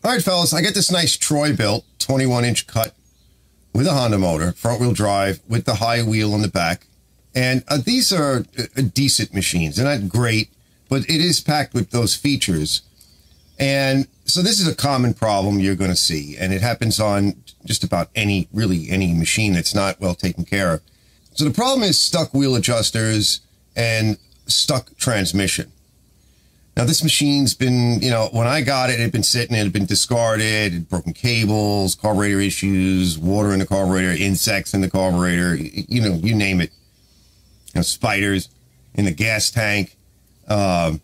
All right, fellas, I got this nice Troy-Bilt 21-inch cut with a Honda motor, front-wheel drive, with the high wheel in the back. And these are decent machines. They're not great, but it is packed with those features. And so this is a common problem you're going to see, and it happens on just about any machine that's not well taken care of. So the problem is stuck wheel adjusters and stuck transmission. Now, this machine's been, when I got it, it had been sitting, it had been discarded, it had broken cables, carburetor issues, water in the carburetor, insects in the carburetor, you name it. Spiders in the gas tank. And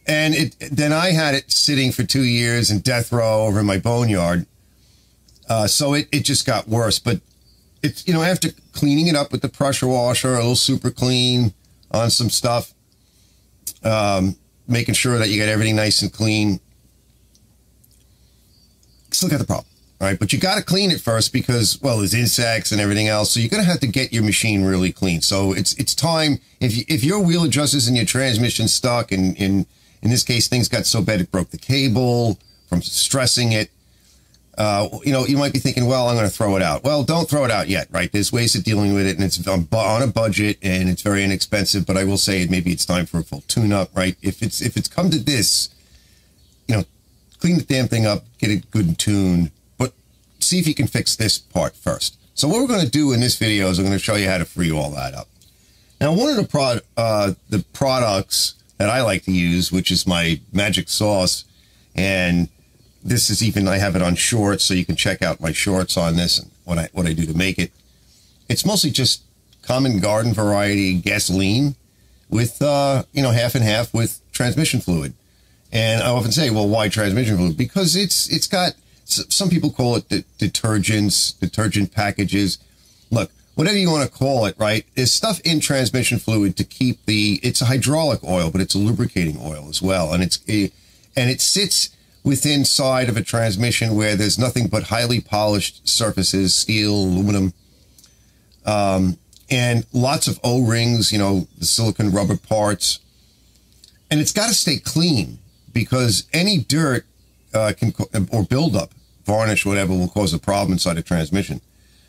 then I had it sitting for 2 years in death row over in my boneyard. So it just got worse. But it's, after cleaning it up with the pressure washer, a little super clean on some stuff, making sure that you get everything nice and clean, still got the problem. All right, but you got to clean it first because, well, there's insects and everything else. So you're going to have to get your machine really clean. So it's time, if your wheel adjusters and your transmission stuck, and in this case, things got so bad it broke the cable from stressing it, you might be thinking, well, I'm going to throw it out. Well, don't throw it out yet, right? There's ways of dealing with it, and it's on a budget, and it's very inexpensive. But I will say maybe it's time for a full tune-up, right? If it's come to this, clean the damn thing up, get it good and tuned. See if you can fix this part first. So what we're going to do in this video is I'm going to show you how to free all that up. Now, one of the products that I like to use, which is my magic sauce, and this is even, I have it on shorts, so you can check out my shorts on this and what I do to make it. It's mostly just common garden variety gasoline with, half and half with transmission fluid. And I often say, well, why transmission fluid? Because it's got, some people call it detergent packages. Look, whatever you want to call it, right? There's stuff in transmission fluid to keep it's a hydraulic oil, but it's a lubricating oil as well. And it sits within side of a transmission where there's nothing but highly polished surfaces, steel, aluminum, and lots of O-rings, the silicone rubber parts. And it's got to stay clean because any dirt or buildup, varnish, whatever, will cause a problem inside a transmission.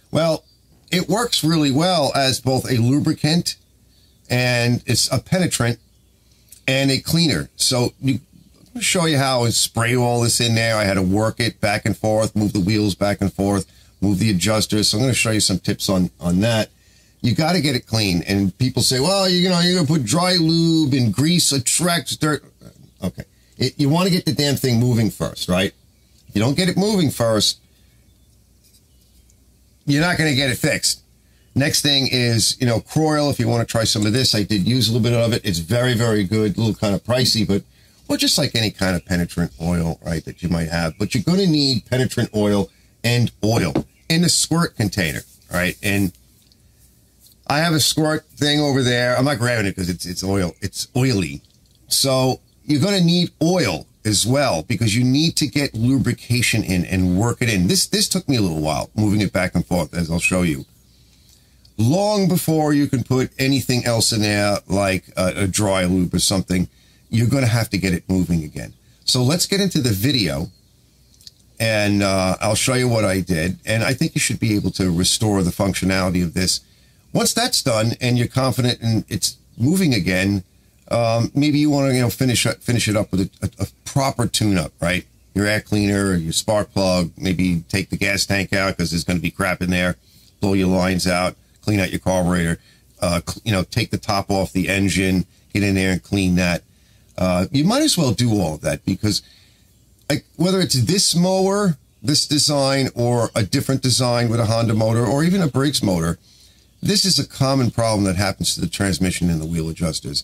Well, it works really well as both a lubricant, and it's a penetrant and a cleaner. So I'm going to show you how I spray all this in there. I had to work it back and forth, move the wheels back and forth, move the adjusters. So I'm going to show you some tips on that. You got to get it clean. And people say, well, you're going to put dry lube and grease attracts dirt. Okay. You want to get the damn thing moving first, right? If you don't get it moving first, you're not going to get it fixed. Next thing is, Croil. If you want to try some of this, I did use a little bit of it. It's very, very good. A little kind of pricey, but just like any kind of penetrant oil, right, that you might have. But you're going to need penetrant oil and oil in the squirt container, right? And I have a squirt thing over there. I'm not grabbing it because it's oil. It's oily. So you're going to need oil as well because you need to get lubrication in and work it in. This took me a little while, moving it back and forth, as I'll show you. Long before you can put anything else in there, like a dry lube or something, you're going to have to get it moving again. So let's get into the video, and I'll show you what I did. And I think you should be able to restore the functionality of this. Once that's done and you're confident and it's moving again, maybe you want to, finish it up with a proper tune-up, right? Your air cleaner, your spark plug, maybe take the gas tank out because there's going to be crap in there, blow your lines out, clean out your carburetor, take the top off the engine, get in there and clean that. You might as well do all of that because whether it's this mower, this design, or a different design with a Honda motor, or even a Briggs motor, this is a common problem that happens to the transmission and the wheel adjusters.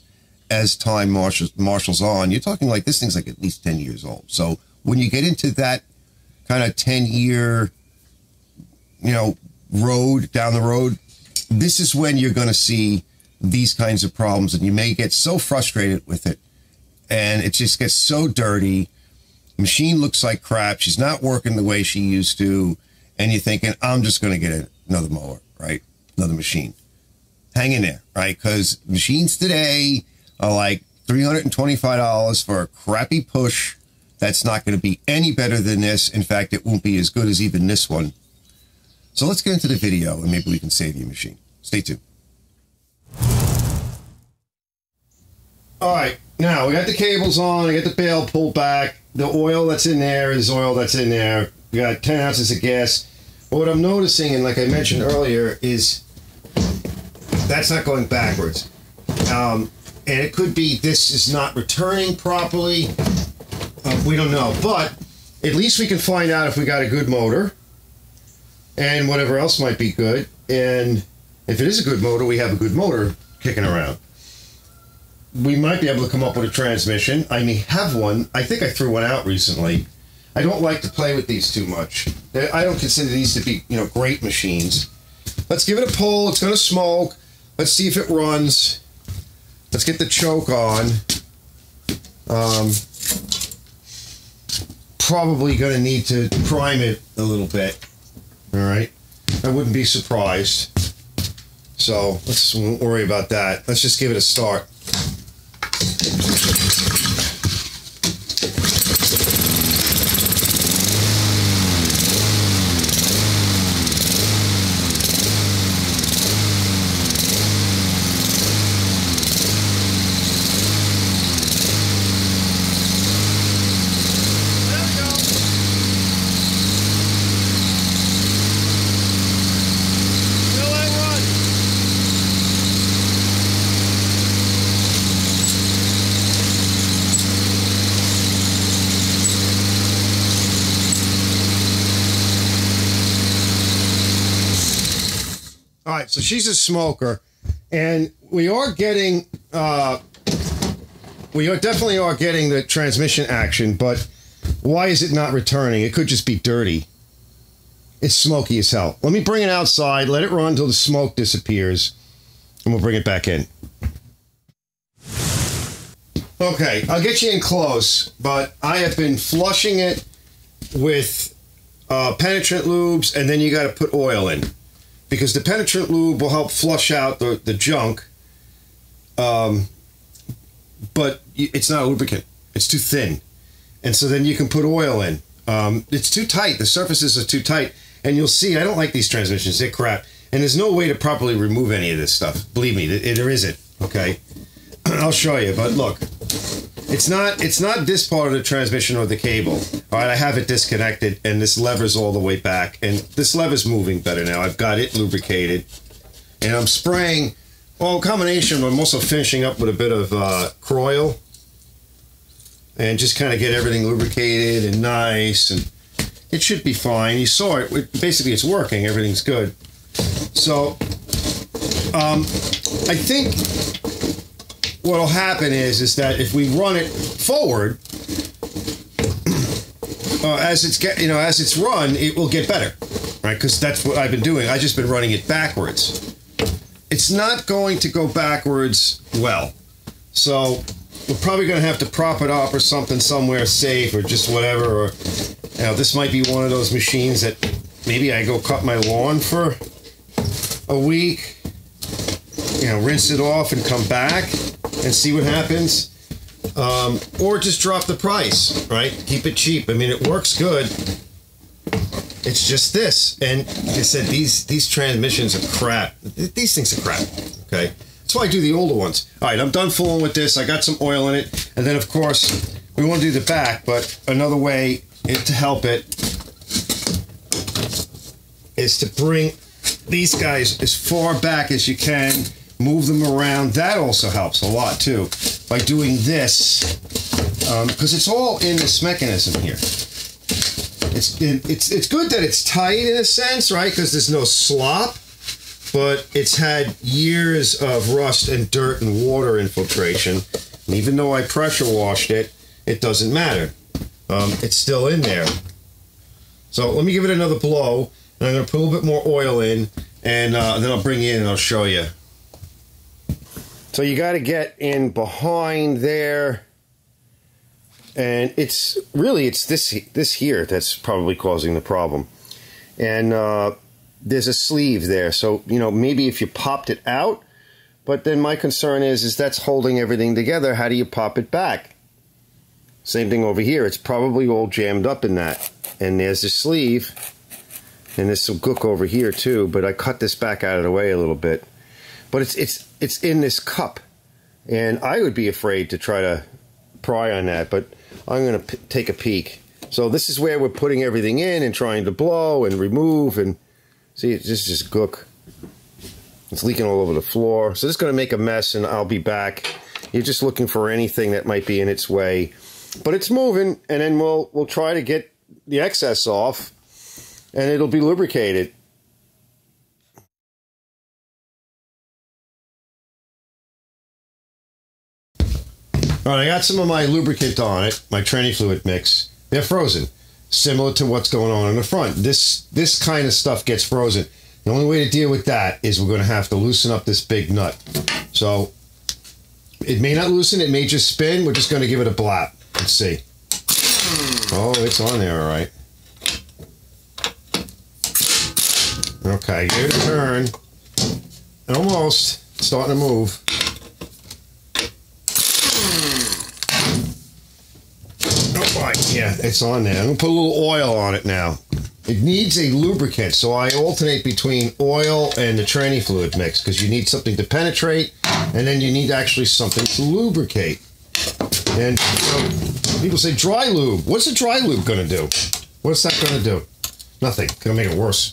As time marshals on, you're talking like this thing's like at least 10 years old. So when you get into that kind of 10-year, road down the road, this is when you're going to see these kinds of problems. And you may get so frustrated with it and it just gets so dirty. Machine looks like crap. She's not working the way she used to. And you're thinking, I'm just going to get another mower, right? Another machine. Hang in there, right? Because machines today are like $325 for a crappy push That's not going to be any better than this. In fact, it won't be as good as even this one. So let's get into the video and maybe we can save your machine. Stay tuned. All right, now we got the cables on, I got the bail pulled back. The oil that's in there is oil that's in there. We got 10 ounces of gas. But what I'm noticing, and like I mentioned earlier, is that's not going backwards. And it could be this is not returning properly. We don't know, but at least we can find out if we got a good motor and whatever else might be good. And if it is a good motor, we have a good motor kicking around. We might be able to come up with a transmission. I may have one. I think I threw one out recently. I don't like to play with these too much. I don't consider these to be, you know, great machines. Let's give it a pull. It's going to smoke. Let's see if it runs. Let's get the choke on. Probably going to need to prime it a little bit. All right. I wouldn't be surprised. So let's won't worry about that. Let's just give it a start. All right, so she's a smoker, and we are getting, definitely are getting the transmission action, but why is it not returning? It could just be dirty. It's smoky as hell. Let me bring it outside, let it run until the smoke disappears, and we'll bring it back in. Okay, I'll get you in close, but I have been flushing it with penetrant lubes, and then you got to put oil in. Because the penetrant lube will help flush out the junk, but it's not a lubricant. It's too thin. And so then you can put oil in. It's too tight. The surfaces are too tight. And you'll see, I don't like these transmissions. They're crap. And there's no way to properly remove any of this stuff. Believe me, there isn't. Okay? I'll show you. But look, it's not this part of the transmission or the cable. All right, I have it disconnected, and this lever's all the way back, and this lever's moving better now. I've got it lubricated, and I'm spraying, well, a combination, but I'm also finishing up with a bit of Troy-Bilt, and just kind of get everything lubricated and nice, and it should be fine. You saw it. Basically, it's working. Everything's good. So, I think what'll happen is that if we run it forward, as it's run, it will get better, right? Because that's what I've been doing. I've just been running it backwards. It's not going to go backwards well, so we're probably going to have to prop it up or something somewhere safe or just whatever. Or this might be one of those machines that maybe I go cut my lawn for a week, rinse it off and come back and see what happens, or just drop the price, right? Keep it cheap. I mean, it works good. It's just this, and like I said, these transmissions are crap. These things are crap. Okay, that's why I do the older ones. All right, I'm done fooling with this. I got some oil in it, and then of course we want to do the back. But another way to help it is to bring these guys as far back as you can. Move them around. That also helps a lot too by doing this, because it's all in this mechanism here. It's good that it's tight in a sense, right? Because there's no slop, but it's had years of rust and dirt and water infiltration. And even though I pressure washed it, it doesn't matter. It's still in there. So let me give it another blow, and I'm going to put a little bit more oil in, and then I'll bring you in and I'll show you. So you got to get in behind there, and it's this here that's probably causing the problem. And there's a sleeve there, so maybe if you popped it out, but then my concern is that's holding everything together. How do you pop it back? Same thing over here. It's probably all jammed up in that. And there's the sleeve. And there's some gook over here too, but I cut this back out of the way a little bit. But it's in this cup. And I would be afraid to try to pry on that, but I'm going to take a peek. So this is where we're putting everything in and trying to blow and remove. And see, this is just gook. It's leaking all over the floor. So this is going to make a mess, and I'll be back. You're just looking for anything that might be in its way. But it's moving, and then we'll try to get the excess off, and it'll be lubricated. All right, I got some of my lubricant on it, my tranny fluid mix. They're frozen, similar to what's going on in the front. This kind of stuff gets frozen. The only way to deal with that is we're going to have to loosen up this big nut. So it may not loosen, it may just spin. We're just going to give it a blap. Let's see. Oh, it's on there, all right. Okay, give it a turn. Almost. It's starting to move. Oh, boy. Yeah, it's on there. I'm going to put a little oil on it now. It needs a lubricant, so I alternate between oil and the tranny fluid mix because you need something to penetrate, and then you need actually something to lubricate. And people say dry lube. What's a dry lube going to do? What's that going to do? Nothing. Going to make it worse.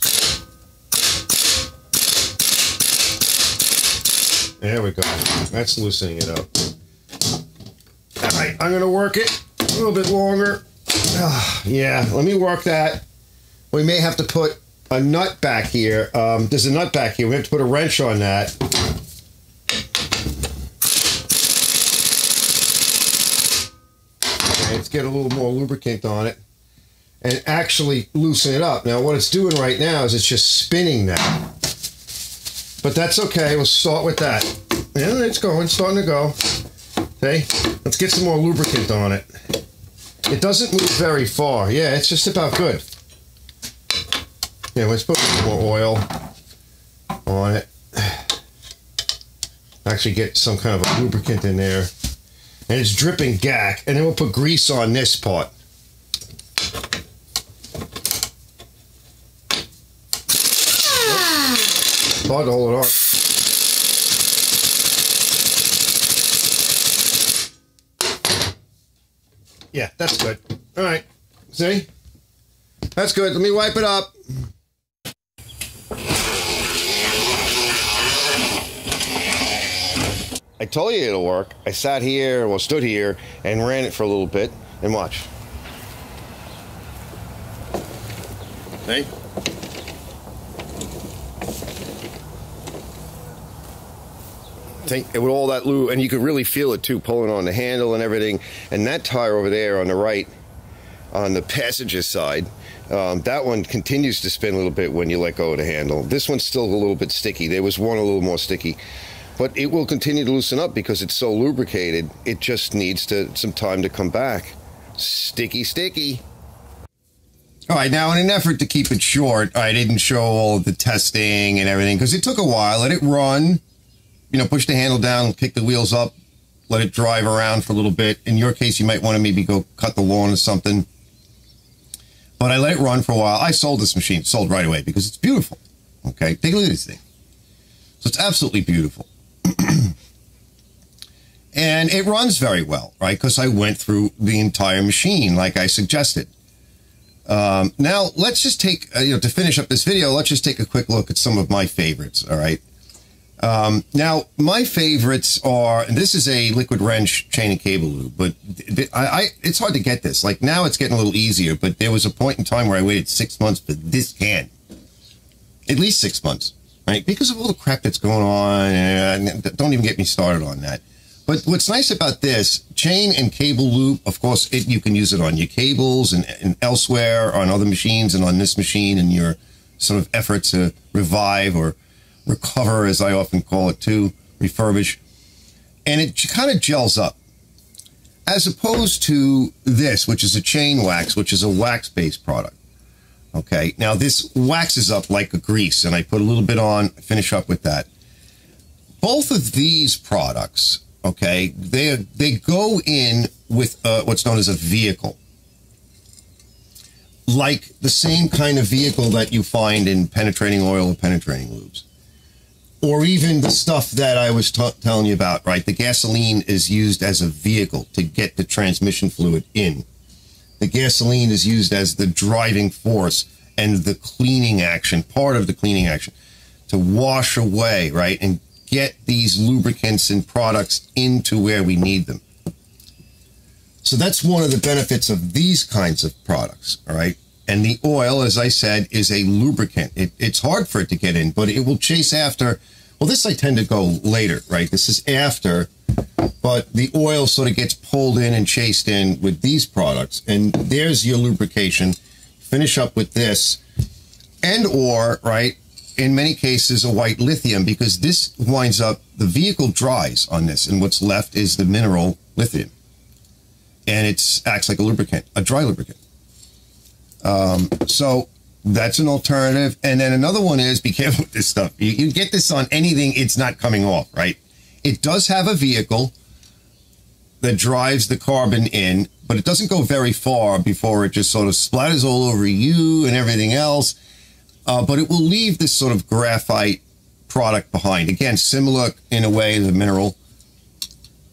There we go. That's loosening it up. All right, I'm going to work it a little bit longer. Yeah, let me work that. We may have to put a nut back here. There's a nut back here. We have to put a wrench on that. Okay, let's get a little more lubricant on it and actually loosen it up. Now, what it's doing right now is it's just spinning that. But that's okay. We'll start with that. Yeah, it's going. It's starting to go. Okay, let's get some more lubricant on it. It doesn't move very far. Yeah, it's just about good. Yeah, let's put some more oil on it. Actually get some kind of a lubricant in there. And it's dripping gack. And then we'll put grease on this part. It's hard to hold it on. Yeah, that's good. All right. See? That's good. Let me wipe it up. I told you it'll work. I sat here, well, stood here, and ran it for a little bit, and watch. See? With all that lube, and you could really feel it too, pulling on the handle and everything. And that tire over there on the right, on the passenger side, that one continues to spin a little bit when you let go of the handle. This one's still a little bit sticky. There was one a little more sticky. But it will continue to loosen up because it's so lubricated. It just needs some time to come back. Sticky, sticky. All right, now in an effort to keep it short, I didn't show all of the testing and everything because it took a while. Let it run. You know, push the handle down, kick the wheels up, let it drive around for a little bit. In your case, you might want to maybe go cut the lawn or something. But I let it run for a while. I sold this machine, sold right away because it's beautiful. Okay, take a look at this thing. So it's absolutely beautiful. And it runs very well, right? Because I went through the entire machine like I suggested. Now, let's just take, to finish up this video, let's just take a quick look at some of my favorites, all right? Now, my favorites are, and this is a liquid wrench chain and cable lube, but it's hard to get this. Like now it's getting a little easier, but there was a point in time where I waited 6 months for this can. At least 6 months, right? Because of all the crap that's going on, and don't even get me started on that. But what's nice about this, chain and cable lube, of course, you can use it on your cables and elsewhere, on other machines and on this machine in your sort of effort to revive or recover, as I often call it too, refurbish. And it kind of gels up. As opposed to this, which is a chain wax, which is a wax-based product. Okay, now this waxes up like a grease, and I put a little bit on, finish up with that. Both of these products okay, they go in with what's known as a vehicle. Like the same kind of vehicle that you find in penetrating oil or penetrating lubes. Or even the stuff that I was telling you about, right? The gasoline is used as a vehicle to get the transmission fluid in. The gasoline is used as the driving force and the cleaning action, part of the cleaning action, to wash away, right? And get these lubricants and products into where we need them. So that's one of the benefits of these kinds of products, all right? And the oil, as I said, is a lubricant. It's hard for it to get in, but it will chase after. Well, this I tend to go later, right? This is after, but the oil sort of gets pulled in and chased in with these products. And there's your lubrication. Finish up with this. And or, right, in many cases, a white lithium, because this winds up, the vehicle dries on this, and what's left is the mineral lithium. And it acts like a lubricant, a dry lubricant. So that's an alternative. And then another one is, be careful with this stuff. You get this on anything, it's not coming off, right? It does have a vehicle that drives the carbon in, but it doesn't go very far before it just sort of splatters all over you and everything else. But it will leave this sort of graphite product behind. Again, similar in a way, the mineral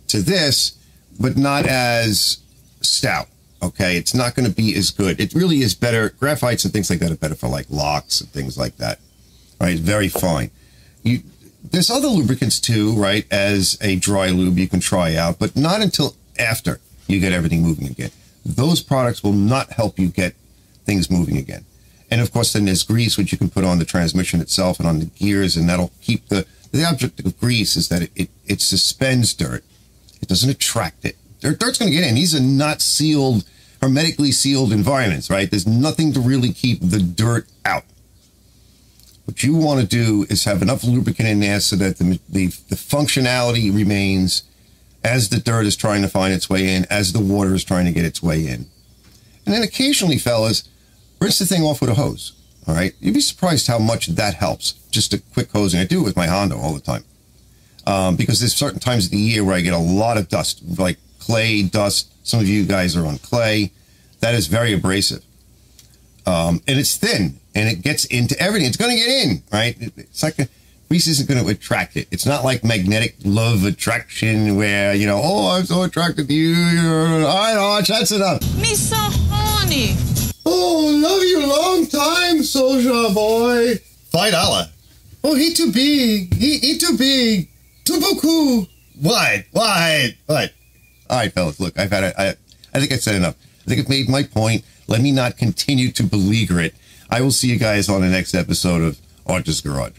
to this, but not as stout. Okay, it's not going to be as good. It really is better. Graphites and things like that are better for like locks and things like that. Right, very fine. There's other lubricants too, right, as a dry lube you can try out, but not until after you get everything moving again. Those products will not help you get things moving again. And of course, then there's grease, which you can put on the transmission itself and on the gears, and that'll keep the object of grease is that it suspends dirt. It doesn't attract it. Dirt's going to get in. These are not sealed, hermetically sealed environments, right? There's nothing to really keep the dirt out. What you want to do is have enough lubricant in there so that the functionality remains as the dirt is trying to find its way in, as the water is trying to get its way in. And then occasionally, fellas, rinse the thing off with a hose, all right? You'd be surprised how much that helps. Just a quick hosing. I do it with my Honda all the time. Because there's certain times of the year where I get a lot of dust, like clay dust. Some of you guys are on clay. That is very abrasive. And it's thin, and it gets into everything. It's going to get in, right? It's like grease isn't going to attract it. It's not like magnetic love attraction where, you know, oh, I'm so attracted to you. All right, Arch, that's enough. Me so horny. Oh, love you long time, soldier boy. $5. Oh, he too big. He too big. Too beaucoup. What? All right, fellas, look, I think I said enough. I think I've made my point. Let me not continue to beleaguer it. I will see you guys on the next episode of Arch's Garage.